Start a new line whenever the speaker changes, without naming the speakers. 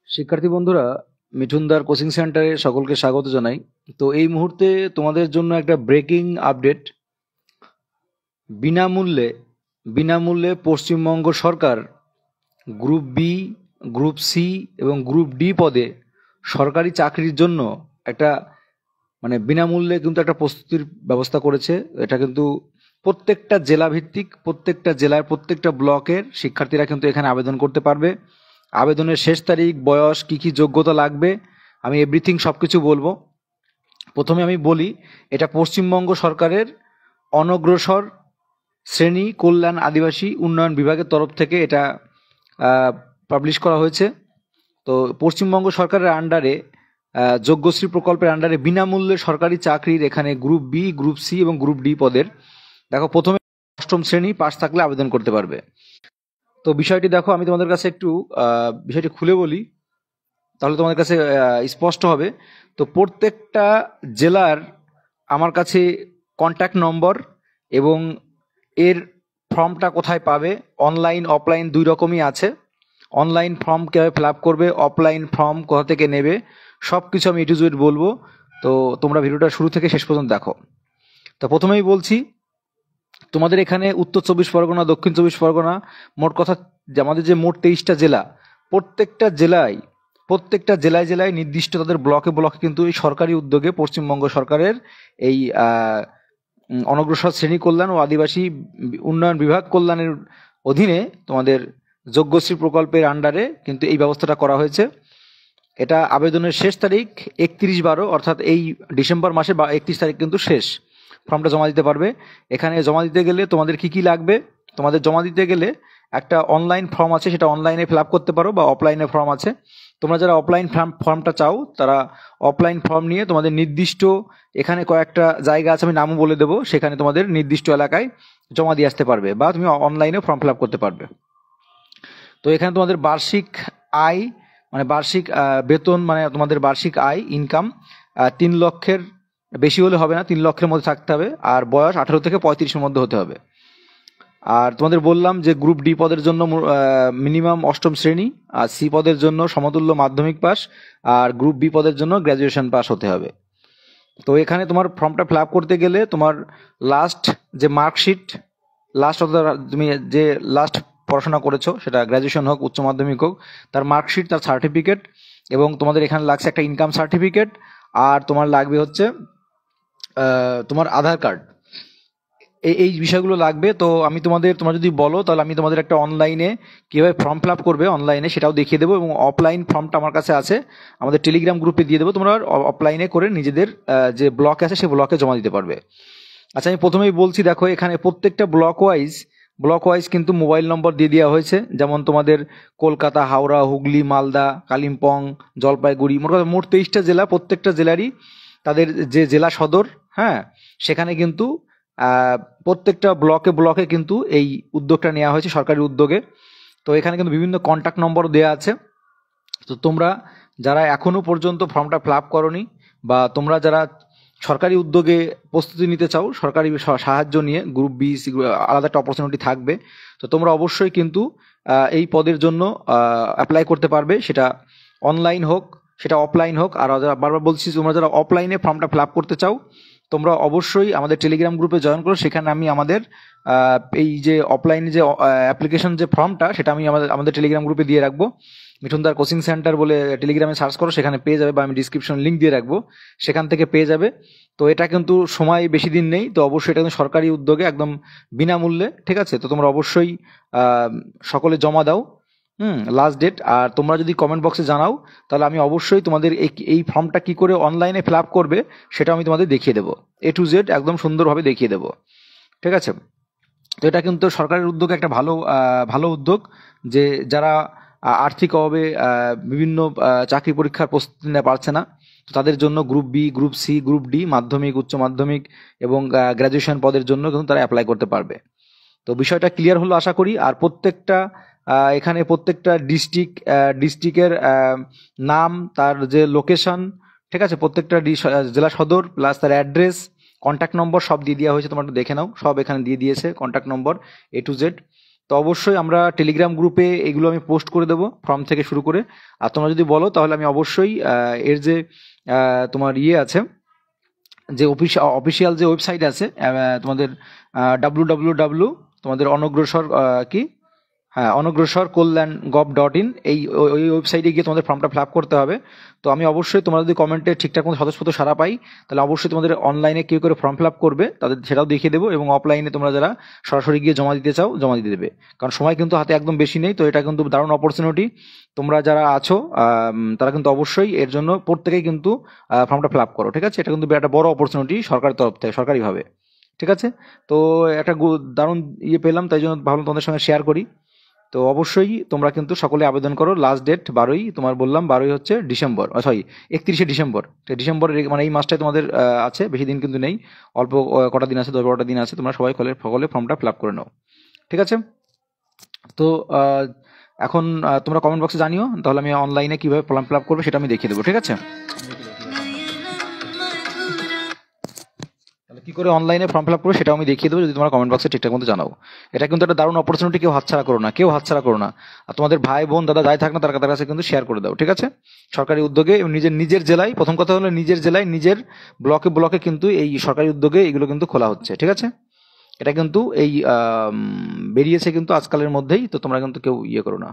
শিক্ষার্থী বন্ধুরা, মিঠুনদার কোচিং সেন্টারে সকলকে স্বাগত জানাই। তো এই মুহূর্তে তোমাদের জন্য একটা ব্রেকিং আপডেট। বিনামূল্যে বিনামূল্যে পশ্চিমবঙ্গ সরকার গ্রুপ বি, গ্রুপ সি এবং গ্রুপ ডি পদে সরকারি চাকরির জন্য একটা বিনামূল্যে কিন্তু একটা প্রস্তুতির ব্যবস্থা করেছে। এটা কিন্তু প্রত্যেকটা জেলা ভিত্তিক, প্রত্যেকটা জেলার প্রত্যেকটা ব্লকের শিক্ষার্থীরা কিন্তু এখানে আবেদন করতে পারবে। আবেদনের শেষ তারিখ, বয়স, কি কি যোগ্যতা লাগবে, আমি এভরিথিং সব কিছু বলবো। প্রথমে আমি বলি, এটা পশ্চিমবঙ্গ সরকারের অনগ্রসর শ্রেণী কল্যাণ আদিবাসী উন্নয়ন বিভাগের তরফ থেকে এটা পাবলিশ করা হয়েছে। তো পশ্চিমবঙ্গ সরকারের আন্ডারে যোগ্যশ্রী প্রকল্পের আন্ডারে বিনামূল্যে সরকারি চাকরির এখানে গ্রুপ বি, গ্রুপ সি এবং গ্রুপ ডি পদের, দেখো প্রথমে অষ্টম শ্রেণী পাশ থাকলে আবেদন করতে পারবে। তো বিষয়টি দেখো, আমি তোমাদের কাছে একটু বিষয়টি খুলে বলি, তাহলে তোমাদের কাছে স্পষ্ট হবে। তো প্রত্যেকটা জেলার আমার কাছে কন্ট্যাক্ট নম্বর এবং এর ফর্মটা কোথায় পাবে, অনলাইন অফলাইন দুই রকমই আছে। অনলাইন ফর্ম কীভাবে ফিল আপ করবে, অফলাইন ফর্ম কোথা থেকে নেবে, সব কিছু আমি A to Z বলবো। তো তোমরা ভিডিওটা শুরু থেকে শেষ পর্যন্ত দেখো। তো প্রথমেই বলছি, তোমাদের এখানে উত্তর চব্বিশ পরগনা, দক্ষিণ চব্বিশ পরগনা, মোট কথা আমাদের যে মোট 23টা জেলা, প্রত্যেকটা জেলায় জেলায় নির্দিষ্ট তাদের ব্লকে ব্লকে কিন্তু এই সরকারি উদ্যোগে পশ্চিমবঙ্গ সরকারের এই অনগ্রসর শ্রেণী কল্যাণ ও আদিবাসী উন্নয়ন বিভাগ কল্যাণের অধীনে তোমাদের যোগ্যশ্রী প্রকল্পের আন্ডারে কিন্তু এই ব্যবস্থাটা করা হয়েছে। এটা আবেদনের শেষ তারিখ 31/12, অর্থাৎ এই ডিসেম্বর মাসে 31 তারিখ কিন্তু শেষ। ফর্মটা জমা দিতে পারবে। এখানে জমা দিতে গেলে তোমাদের কি কি লাগবে, তোমাদের জমা দিতে গেলে একটা অনলাইন ফর্ম আছে, সেটা অনলাইনে ফিল আপ করতে পারো, বা অফলাইনে ফর্ম আছে। তোমরা যারা অফলাইন ফর্মটা চাও তারা অফলাইন ফর্ম নিয়ে তোমাদের নির্দিষ্ট, এখানে কয়েকটা জায়গা আছে আমি নামও বলে দেবো, সেখানে তোমাদের নির্দিষ্ট এলাকায় জমা দিয়ে আসতে পারবে, বা তুমি অনলাইনে ফর্ম ফিল আপ করতে পারবে। তো এখানে তোমাদের বার্ষিক আয়, বার্ষিক বেতন, তোমাদের বার্ষিক আয় ইনকাম 3 লক্ষের বেশি হলে হবে না, 3 লক্ষের মধ্যে থাকতে হবে, আর বয়স 18 থেকে 35-এর মধ্যে হতে হবে। আর তোমাদের বললাম যে গ্রুপ ডি পদের জন্য মিনিমাম অষ্টম শ্রেণী, আর সি পদের জন্য সমতুল্য মাধ্যমিক পাস, আর গ্রুপ বি পদের জন্য গ্র্যাজুয়েশন পাস হতে হবে। তো এখানে তোমার ফর্মটা ফিল আপ করতে গেলে তোমার লাস্ট যে মার্কশিট, লাস্ট অর্থাৎ তুমি যে লাস্ট পড়াশোনা করেছো, সেটা গ্র্যাজুয়েশন হোক, উচ্চ মাধ্যমিক হোক, তার মার্কশিট, তার সার্টিফিকেট, এবং তোমাদের এখানে লাগছে একটা ইনকাম সার্টিফিকেট, আর তোমার লাগবে হচ্ছে তোমার আধার কার্ড। এই বিষয়গুলো লাগবে। তো আমি তোমরা যদি বলো, তাহলে আমি তোমাদের একটা অনলাইনে কীভাবে ফর্ম ফিল আপ করবে অনলাইনে সেটাও দেখিয়ে দেবো, এবং অফলাইন ফর্মটা আমার কাছে আছে, আমাদের টেলিগ্রাম গ্রুপে দিয়ে দেবো। তোমরা অফলাইনে করে নিজেদের যে ব্লক আছে সেই ব্লকে জমা দিতে পারবে। আচ্ছা, আমি প্রথমেই বলছি, দেখো এখানে প্রত্যেকটা ব্লক ওয়াইজ কিন্তু মোবাইল নম্বর দিয়ে দেওয়া হয়েছে। যেমন তোমাদের কলকাতা, হাওড়া, হুগলি, মালদা, কালিম্পং, জলপাইগুড়ি, মোট 23টা জেলা, প্রত্যেকটা জেলারই তাদের যে জেলা সদর, হ্যাঁ, সেখানে কিন্তু প্রত্যেকটা ব্লকে ব্লকে কিন্তু এই উদ্যোগটা নেওয়া হয়েছে সরকারি উদ্যোগে। তো এখানে কিন্তু বিভিন্ন কন্ট্যাক্ট নম্বর দেওয়া আছে। তো তোমরা যারা এখনো পর্যন্ত ফর্মটা ফিল আপ করোনি, বা তোমরা যারা সরকারি উদ্যোগে প্রস্তুতি নিতে চাও, সরকারি সাহায্য নিয়ে, গ্রুপ বি, আলাদা একটা অপরচুনিটি থাকবে, তো তোমরা অবশ্যই কিন্তু এই পদের জন্য অ্যাপ্লাই করতে পারবে, সেটা অনলাইন হোক, সেটা অফলাইন হোক। আর যারা, বারবার বলছি, তোমরা যারা অফলাইনে ফর্মটা ফিল আপ করতে চাও, তোমরা অবশ্যই আমাদের টেলিগ্রাম গ্রুপে জয়েন করো। সেখানে আমি আমাদের এই যে অফলাইনে যে অ্যাপ্লিকেশন যে ফর্মটা, সেটা আমি আমাদের টেলিগ্রাম গ্রুপে দিয়ে রাখবো। মিঠুনদার কোচিং সেন্টার বলে টেলিগ্রামে সার্চ করো, সেখানে পেয়ে যাবে, বা আমি ডিসক্রিপশন লিঙ্ক দিয়ে রাখবো, সেখান থেকে পেয়ে যাবে। তো এটা কিন্তু সময় বেশি দিন নেই, তো অবশ্যই এটা কিন্তু সরকারি উদ্যোগে একদম বিনামূল্যে, ঠিক আছে? তো তোমরা অবশ্যই সকলে জমা দাও, লাস্ট ডেট। আর তোমরা যদি কমেন্ট বক্সে জানাও, তাহলে আমি অবশ্যই তোমাদের এই ফর্মটা কি করে অনলাইনে ফিল আপ করবে সেটা আমি তোমাদের দেখিয়ে দেবো, A to Z একদম সুন্দরভাবে দেখিয়ে দেবো, ঠিক আছে? তো এটা কিন্তু সরকারের উদ্যোগে একটা ভালো উদ্যোগ, যে যারা আর্থিক অভাবে বিভিন্ন চাকরি পরীক্ষার প্রস্তুতি নিতে পারছে না, তো তাদের জন্য group B, group C, group D, মাধ্যমিক, উচ্চ মাধ্যমিক এবং গ্র্যাজুয়েশন পদের জন্য কিন্তু তারা অ্যাপ্লাই করতে পারবে। তো বিষয়টা ক্লিয়ার হলো আশা করি। আর প্রত্যেকটা এখানে প্রত্যেকটা ডিস্ট্রিক্টের নাম, তার যে লোকেশন, ঠিক আছে, প্রত্যেকটা জেলা সদর প্লাস তার অ্যাড্রেস, কন্ট্যাক্ট নম্বর সব দিয়ে দেওয়া হয়েছে, তোমরা একটু দেখে নাও, সব এখানে দিয়ে দিয়েছে contact number A to Z। তো অবশ্যই আমরা টেলিগ্রাম গ্রুপে এগুলো আমি পোস্ট করে দেবো, ফর্ম থেকে শুরু করে। আর তোমরা যদি বলো তাহলে আমি অবশ্যই এর যে তোমার ইয়ে আছে, যে অফিসিয়াল যে ওয়েবসাইট আছে তোমাদের www তোমাদের অনগ্রসর কি হ্যাঁ অনগ্রসর কল্যাণ gov.in, ওই ওয়েবসাইটে গিয়ে তোমাদের ফর্মটা ফিল আপ করতে হবে। তো আমি অবশ্যই তোমরা যদি কমেন্টে ঠিকঠাক মতো স্বতঃস্ফূর্ত সাড়া পাই, তাহলে অবশ্যই তোমাদের অনলাইনে কেউ করে ফর্ম ফিল আপ করবে তাদের সেটাও দেখিয়ে দেবো, এবং অফলাইনে তোমরা যারা সরাসরি গিয়ে জমা দিতে চাও জমা দিতে দেবে, কারণ সময় কিন্তু হাতে একদম বেশি নেই। তো এটা কিন্তু দারুণ অপরচুনিটি, তোমরা যারা আছো তারা কিন্তু অবশ্যই এর জন্য প্রত্যেকেই কিন্তু ফর্মটা ফিল আপ করো, ঠিক আছে? এটা কিন্তু একটা বড় অপরচুনিটি সরকারের তরফ থেকে, সরকারিভাবে, ঠিক আছে? তো একটা দারুণ ইয়ে পেলাম, তাই জন্য ভাবলাম তোমাদের সঙ্গে শেয়ার করি। তো অবশ্যই তোমরা কিন্তু সকলে আবেদন করো। লাস্ট ডেট 12ই, তোমার বললাম 12ই হচ্ছে ডিসেম্বর, সরি 31শে ডিসেম্বর। ডিসেম্বরের মানে এই মাসটাই তোমাদের আছে, বেশি দিন কিন্তু নেই, অল্প কটা দিন আছে, 10-12টা দিন আছে। তোমরা সবাই সকলে ফর্মটা ফিল আপ করে নাও, ঠিক আছে? তো এখন তোমরা কমেন্ট বক্সে জানিও, তাহলে আমি অনলাইনে কীভাবে ফর্ম ফিল আপ করবো সেটা আমি দেখিয়ে দেবো, ঠিক আছে? তাহলে কি করে অনলাইনে ফর্ম ফিল আপ করবে সেটাও আমি দেখিয়ে দেবো, যদি তোমরা কমেন্ট বক্সে ঠিকঠাক মতো জানাও। এটা কিন্তু একটা দারুণ অপরচুনিটি, কেউ হাতছাড়া করো না, কেউ হাতছাড়া করো না। আর তোমাদের ভাই বোন দাদা যাই থাক না তার কাছে কিন্তু শেয়ার করে দাও, ঠিক আছে? সরকারি উদ্যোগে নিজের জেলায়, প্রথম কথা হলো নিজের জেলায় নিজের ব্লকে কিন্তু এই সরকারি উদ্যোগে এগুলো কিন্তু খোলা হচ্ছে, ঠিক আছে? এটা কিন্তু এই বেরিয়েছে কিন্তু আজকালের মধ্যেই, তো তোমরা কিন্তু কেউ ইয়ে করো না।